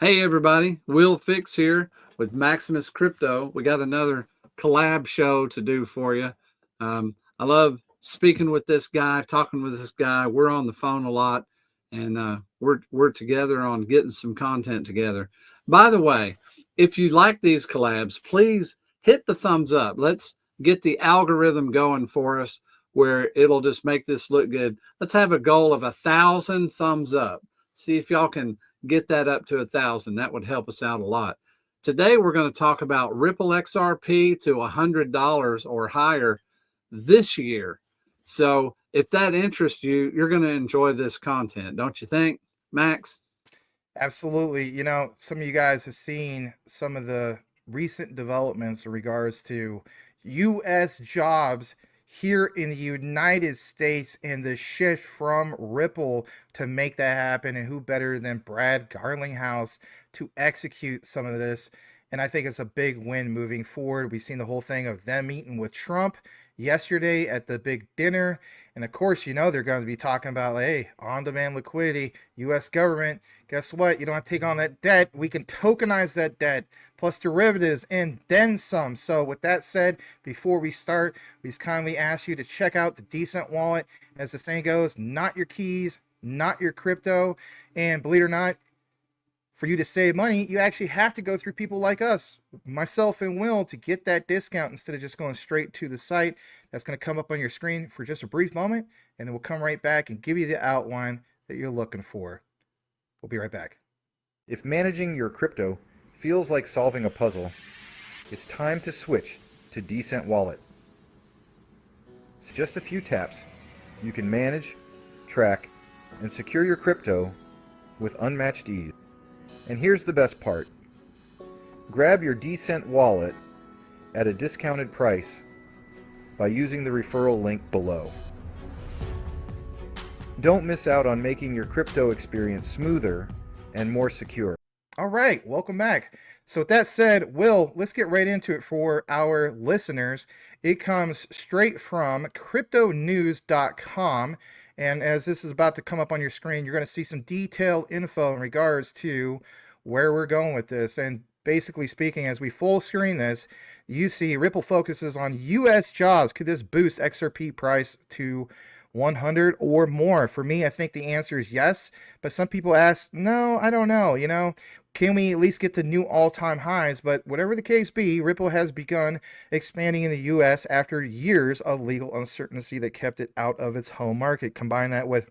Hey everybody, Will Fix here with Maximus Crypto. We got another collab show to do for you. I love speaking with this guy, talking with this guy. We're on the phone a lot, and we're together on getting some content together. By the way, if you like these collabs, please hit the thumbs up. Let's get the algorithm going for us, where it'll just make this look good. Let's have a goal of 1,000 thumbs up. See if y'all can get that up to 1,000. That would help us out a lot. Today, we're going to talk about Ripple XRP to $100 or higher this year. So if that interests you, you're going to enjoy this content, don't you think, Max? Absolutely. Some of you guys have seen some of the recent developments in regards to U.S. jobs here in the United States and the shift from Ripple to make that happen. And who better than Brad Garlinghouse to execute some of this? And I think it's a big win moving forward. We've seen the whole thing of them meeting with Trump yesterday at the big dinner. And of course, they're going to be talking about, hey, on demand liquidity, U.S. government. Guess what? You don't have to take on that debt. We can tokenize that debt plus derivatives and then some. So, with that said, before we start, we just kindly ask you to check out the Decent Wallet. As the saying goes, not your keys, not your crypto. And believe it or not, for you to save money, you actually have to go through people like us, myself and Will, to get that discount instead of just going straight to the site. That's going to come up on your screen for just a brief moment, and then we'll come right back and give you the outline that you're looking for. We'll be right back. If managing your crypto feels like solving a puzzle, it's time to switch to Decent Wallet. Just a few taps, you can manage, track, and secure your crypto with unmatched ease. And here's the best part. Grab your Decent Wallet at a discounted price by using the referral link below. Don't miss out on making your crypto experience smoother and more secure. All right, welcome back. So, with that said, Will, let's get right into it for our listeners. It comes straight from cryptonews.com. And as this is about to come up on your screen, you're going to see some detailed info in regards to where we're going with this. And basically speaking, as we full screen this, you see Ripple focuses on U.S. jobs. Could this boost XRP price to 100 or more? For me, I think the answer is yes. But some people ask, no, I don't know. Can we at least get to new all-time highs? But whatever the case be, Ripple has begun expanding in the U.S. after years of legal uncertainty that kept it out of its home market. Combine that with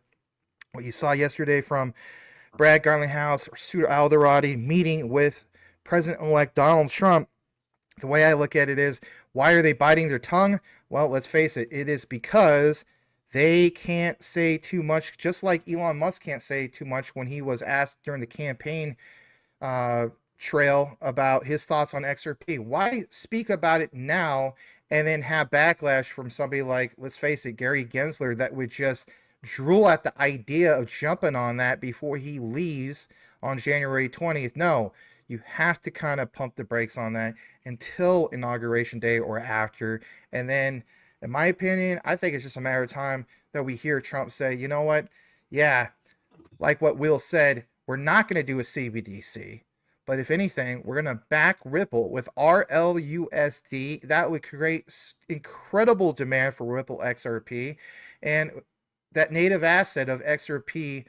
what you saw yesterday from Brad Garlinghouse or Suda Alderati meeting with President-elect Donald Trump. The way I look at it is, why are they biting their tongue? Well, let's face it, it is because they can't say too much, just like Elon Musk can't say too much when he was asked during the campaign trail about his thoughts on XRP. Why speak about it now and then have backlash from somebody like, let's face it, Gary Gensler, that would just drool at the idea of jumping on that before he leaves on January 20th? No, you have to kind of pump the brakes on that until Inauguration Day or after. And then, in my opinion, I think it's just a matter of time that we hear Trump say, you know what? Yeah, like what Will said, we're not going to do a CBDC. But if anything, we're going to back Ripple with RLUSD. That would create incredible demand for Ripple XRP. And that native asset of XRP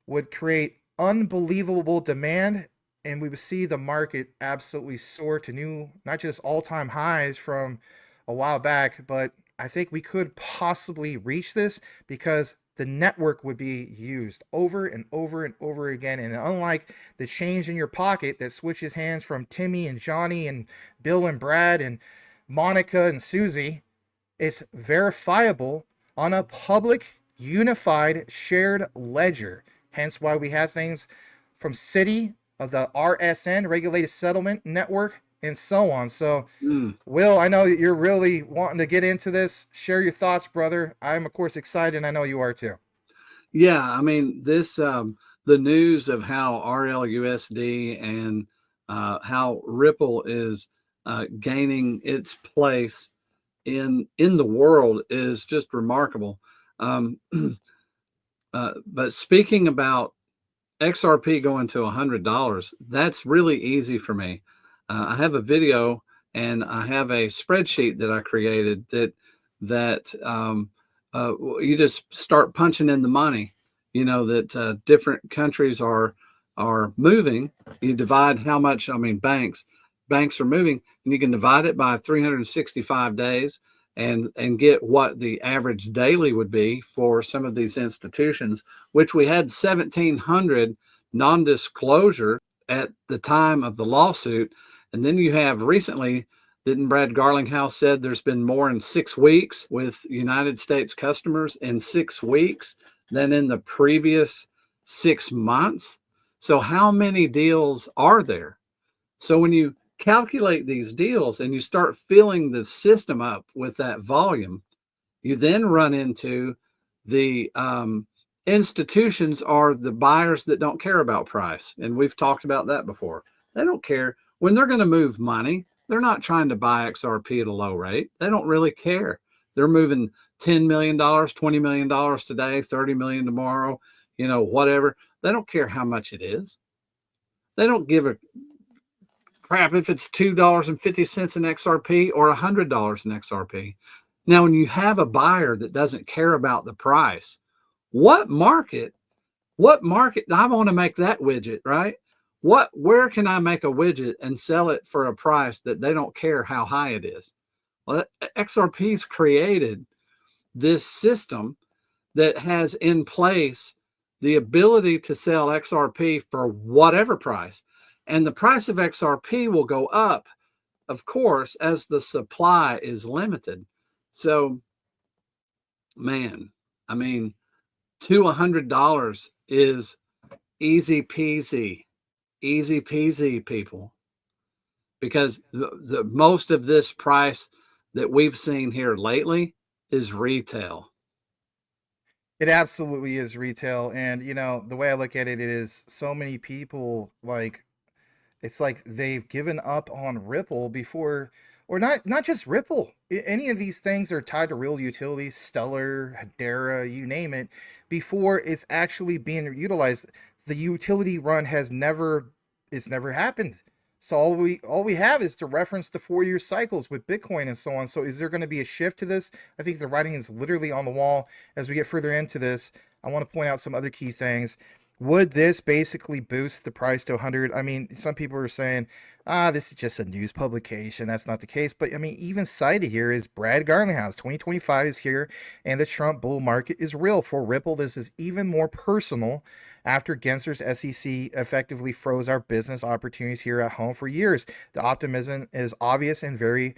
would create unbelievable demand. And we would see the market absolutely soar to new, not just all-time highs from a while back, but I think we could possibly reach this because the network would be used over and over and over again. And unlike the change in your pocket that switches hands from Timmy and Johnny and Bill and Brad and Monica and Susie, it's verifiable on a public, unified, shared ledger. Hence why we have things from Citi of the RSN, Regulated Settlement Network, and so on. So, Will, I know that you're really wanting to get into this. Share your thoughts, brother. I'm, of course, excited, and I know you are too. Yeah, I mean, the news of how RLUSD and how Ripple is gaining its place in the world is just remarkable. But speaking about XRP going to $100, that's really easy for me. I have a video and I have a spreadsheet that I created that you just start punching in the money, that different countries are moving. You divide how much, banks are moving, and you can divide it by 365 days and get what the average daily would be for some of these institutions, which we had 1,700 non-disclosure at the time of the lawsuit. And then you have recently, didn't Brad Garlinghouse said there's been more in 6 weeks with United States customers in 6 weeks than in the previous 6 months? So how many deals are there? So when you calculate these deals and you start filling the system up with that volume, you then run into the institutions are the buyers that don't care about price. And we've talked about that before. They don't care. When they're going to move money, they're not trying to buy XRP at a low rate. They don't really care. They're moving $10 million, $20 million today, $30 million tomorrow, whatever. They don't care how much it is. They don't give a crap if it's $2.50 in XRP or $100 in XRP. Now, when you have a buyer that doesn't care about the price, what market, I want to make that widget, right? Where can I make a widget and sell it for a price that they don't care how high it is? Well, XRP's created this system that has in place the ability to sell XRP for whatever price. And the price of XRP will go up, of course, as the supply is limited. So, man, to $100 is easy peasy, people. Because the most of this price that we've seen here lately is retail. It absolutely is retail. And, the way I look at it is so many people, it's like they've given up on Ripple before, or not just Ripple. Any of these things are tied to real utilities, Stellar, Hedera, you name it, before it's actually being utilized. The utility run it's never happened. So all we have is to reference the 4-year cycles with Bitcoin and so on. So is there going to be a shift to this? I think the writing is literally on the wall. As we get further into this, I want to point out some other key things. Would this basically boost the price to 100? Some people are saying, this is just a news publication. That's not the case. But even cited here is Brad Garlinghouse. 2025 is here, and the Trump bull market is real. For Ripple, this is even more personal after Gensler's SEC effectively froze our business opportunities here at home for years. The optimism is obvious and very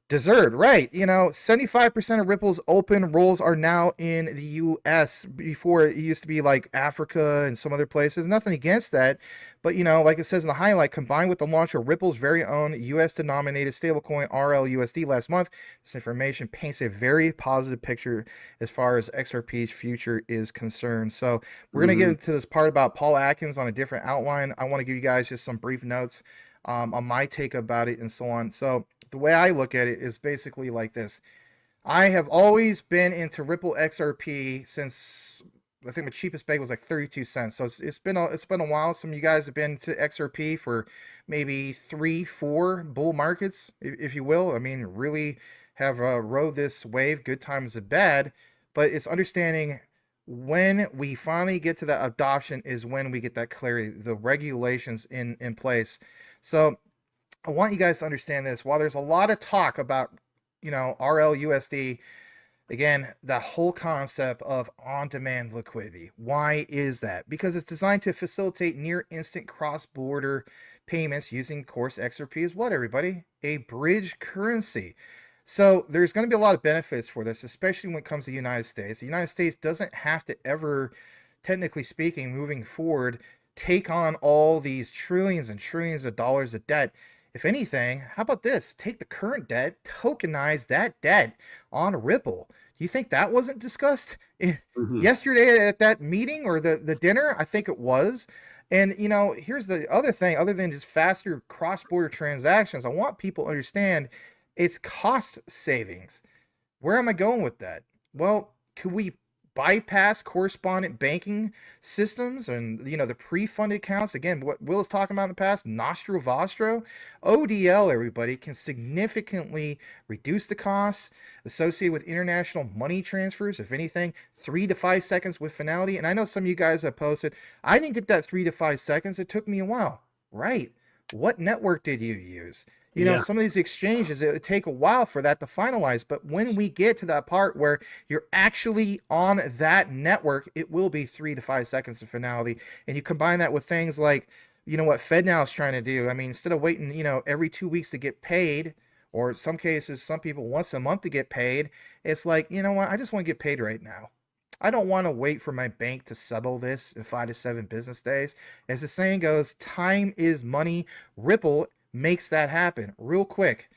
deserved, right? 75% of Ripple's open roles are now in the US. Before, it used to be like Africa and some other places. Nothing against that, but like it says in the highlight, combined with the launch of Ripple's very own US denominated stablecoin RLUSD last month, this information paints a very positive picture as far as XRP's future is concerned. So we're going to get into this part about Paul Atkins on a different outline. I want to give you guys just some brief notes on my take about it and so on. So the way I look at it is basically like this. I have always been into Ripple XRP since I think my cheapest bag was like 32 cents. So it's been a while. Some of you guys have been to XRP for maybe 3-4 bull markets, if you will. Really have rode this wave, good times and bad. But it's understanding when we finally get to that adoption is when we get that clarity, the regulations in place. So I want you guys to understand this. While there's a lot of talk about, RLUSD, again, the whole concept of on-demand liquidity. Why is that? Because it's designed to facilitate near instant cross-border payments using, of course, XRP is what, everybody? A bridge currency. So there's going to be a lot of benefits for this, especially when it comes to the United States. The United States doesn't have to ever, technically speaking, moving forward, take on all these trillions and trillions of dollars of debt. If anything, how about this? Take the current debt, tokenize that debt on Ripple. Do you think that wasn't discussed yesterday at that meeting or the dinner? I think it was. And, here's the other thing, other than just faster cross-border transactions, I want people to understand it's cost savings. Where am I going with that? Well, could we bypass correspondent banking systems and the pre-funded accounts. Again, what Will is talking about in the past, Nostro Vostro, ODL, everybody, can significantly reduce the costs associated with international money transfers. If anything, 3 to 5 seconds with finality. And I know some of you guys have posted, I didn't get that 3 to 5 seconds. It took me a while. Right. What network did you use? Yeah. Some of these exchanges, it would take a while for that to finalize. But when we get to that part where you're actually on that network, it will be 3 to 5 seconds of finality. And you combine that with things like, what FedNow is trying to do. I mean, instead of waiting, every 2 weeks to get paid, or in some cases, some people once a month to get paid, it's like, you know what? I just want to get paid right now. I don't want to wait for my bank to settle this in 5 to 7 business days. As the saying goes, time is money. Ripple makes that happen real quick.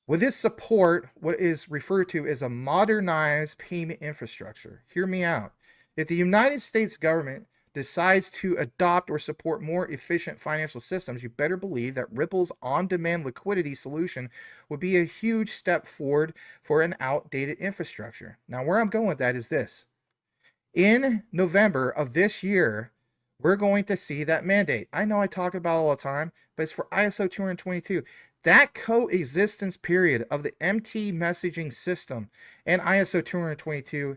With this support, what is referred to as a modernized payment infrastructure. Hear me out. If the United States government decides to adopt or support more efficient financial systems, you better believe that Ripple's on-demand liquidity solution would be a huge step forward for an outdated infrastructure. Now, where I'm going with that is this. In November of this year, we're going to see that mandate. I know I talk about it all the time, but it's for ISO 222. That coexistence period of the MT messaging system and ISO 222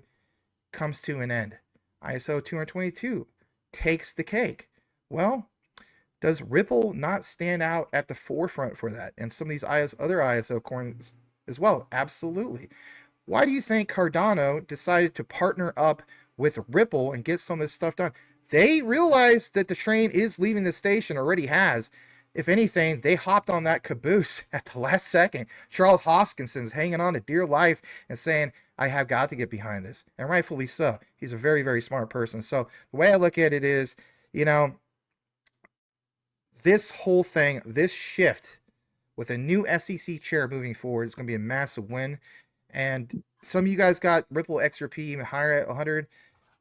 comes to an end. ISO 222 takes the cake. Well, does Ripple not stand out at the forefront for that? And some of these other ISO coins as well? Absolutely. Why do you think Cardano decided to partner up with Ripple and get some of this stuff done? They realized that the train is leaving the station, already has. If anything, they hopped on that caboose at the last second. Charles Hoskinson is hanging on to dear life and saying, I have got to get behind this. And rightfully so. He's a very, very smart person. So the way I look at it is, this whole thing, this shift with a new SEC chair moving forward is going to be a massive win. And some of you guys got Ripple XRP even higher at 100.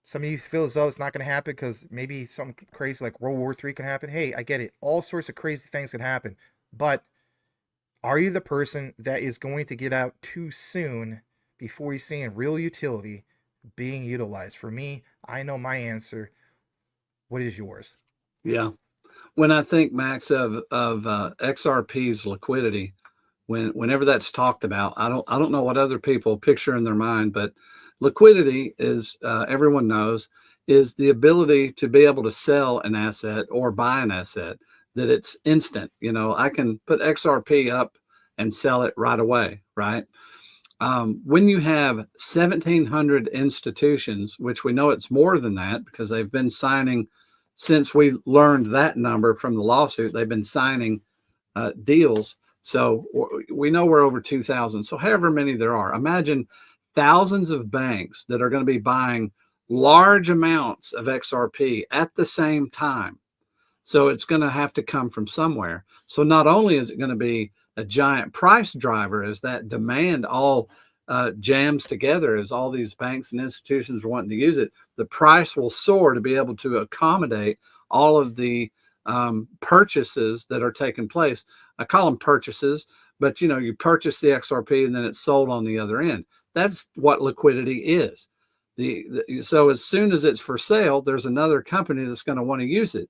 Some of you feel as though it's not going to happen because maybe something crazy like World War III can happen. Hey, I get it. All sorts of crazy things can happen. But are you the person that is going to get out too soon before you're seeing real utility being utilized? For me, I know my answer. What is yours? Yeah. When I think, Max, of XRP's liquidity, whenever that's talked about, I don't know what other people picture in their mind, but liquidity is, everyone knows, is the ability to be able to sell an asset or buy an asset, that it's instant. I can put XRP up and sell it right away, right? When you have 1,700 institutions, which we know it's more than that because they've been signing, since we learned that number from the lawsuit, they've been signing deals. So we know we're over 2,000. So however many there are, imagine thousands of banks that are going to be buying large amounts of XRP at the same time. So it's going to have to come from somewhere. So not only is it going to be a giant price driver as that demand all jams together, as all these banks and institutions are wanting to use it, the price will soar to be able to accommodate all of the purchases that are taking place. I call them purchases, but you purchase the XRP and then it's sold on the other end. That's what liquidity is. So as soon as it's for sale, there's another company that's going to want to use it.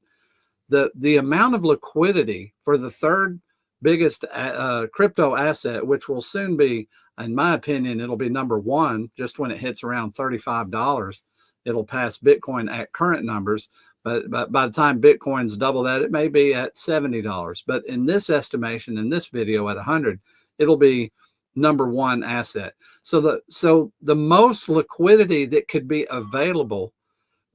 The amount of liquidity for the third biggest crypto asset, which will soon be, in my opinion, it'll be number one just when it hits around $35. It'll pass Bitcoin at current numbers. But by the time Bitcoin's double that, it may be at $70. But in this estimation, in this video at 100, it'll be number one asset. So the most liquidity that could be available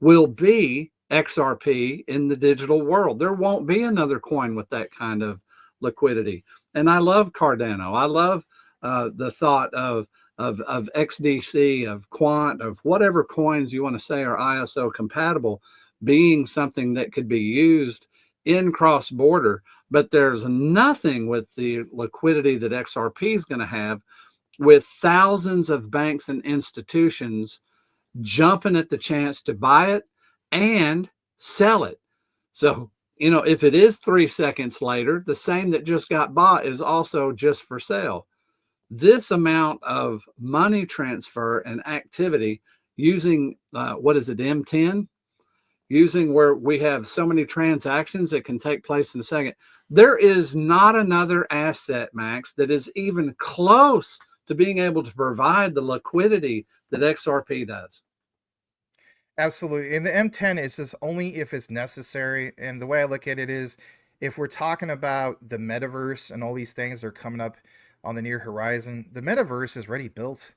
will be XRP in the digital world. There won't be another coin with that kind of liquidity. And I love Cardano. I love the thought of XDC, of Quant, of whatever coins you want to say are ISO compatible, being something that could be used in cross-border. But there's nothing with the liquidity that XRP is going to have, with thousands of banks and institutions jumping at the chance to buy it and sell it. So, if it is 3 seconds later, the same that just got bought is also just for sale. This amount of money transfer and activity, using what is it, M10, using where we have so many transactions that can take place in a second. There is not another asset, Max, that is even close to being able to provide the liquidity that XRP does. Absolutely. And the M10 is just only if it's necessary. And the way I look at it is, if we're talking about the metaverse and all these things that are coming up on the near horizon, the metaverse is already built.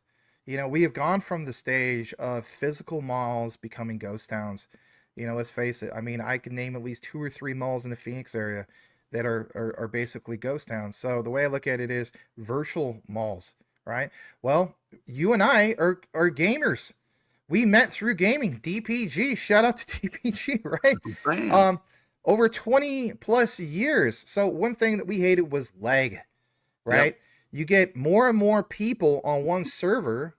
You know, we have gone from the stage of physical malls becoming ghost towns. You know, let's face it. I mean, I can name at least 2 or 3 malls in the Phoenix area that are basically ghost towns. So the way I look at it is virtual malls, right? Well, you and I are gamers. We met through gaming. DPG, shout out to DPG, right? Bam. Over 20 plus years. So one thing that we hated was lag, right? Yep. You get more and more people on one server,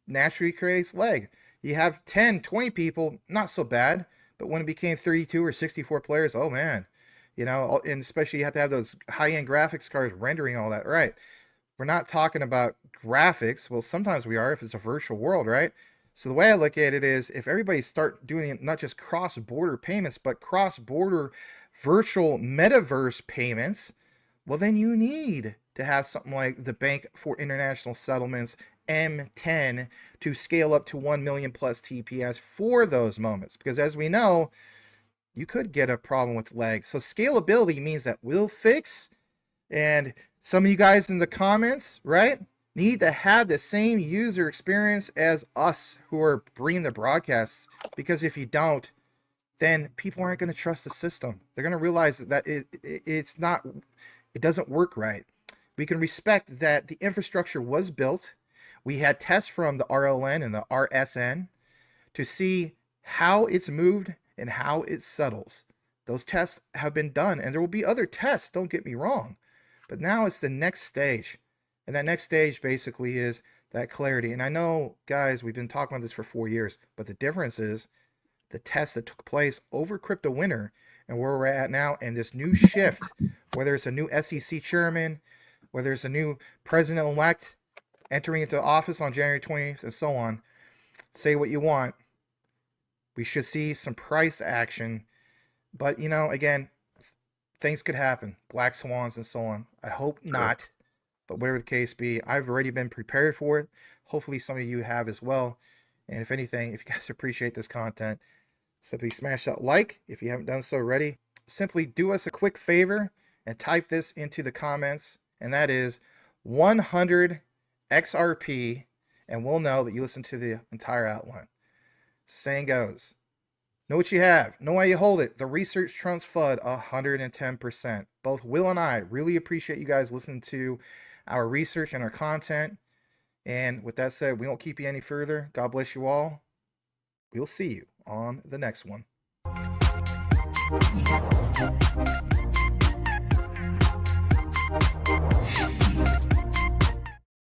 naturally creates lag. You have 10, 20 people, not so bad. But when it became 32 or 64 players, oh man, you know, and especially you have to have those high-end graphics cards rendering all that, right? We're not talking about graphics. Well, sometimes we are if it's a virtual world, right? So the way I look at it is, if everybody start doing not just cross-border payments, but cross-border virtual metaverse payments, well, then you need to have something like the Bank for International Settlements, M10, to scale up to 1 million plus TPS for those moments. Because as we know, you could get a problem with lag. So scalability means that we'll fix, and some of you guys in the comments, right, need to have the same user experience as us who are bringing the broadcasts, because if you don't, then people aren't going to trust the system. They're going to realize that it doesn't work right. We can respect that the infrastructure was built. We had tests from the RLN and the RSN to see how it's moved and how it settles. Those tests have been done, and there will be other tests, don't get me wrong. But now it's the next stage. And that next stage basically is that clarity. And I know, guys, we've been talking about this for 4 years, but the difference is the test that took place over crypto winter and where we're at now, and this new shift, whether it's a new SEC chairman, whether it's a new president-elect entering into office on January 20th, and so on. Say what you want. We should see some price action. But, you know, again, things could happen. Black swans and so on. I hope not. But whatever the case be, I've already been prepared for it. Hopefully some of you have as well. And if anything, if you guys appreciate this content, simply smash that like if you haven't done so already. Simply do us a quick favor and type this into the comments, and that is 100 XRP, and we'll know that you listened to the entire outline. Saying goes, know what you have, know why you hold it. The research trumps FUD 110%. Both Will and I really appreciate you guys listening to our research and our content. And with that said, we won't keep you any further. God bless you all. We'll see you on the next one.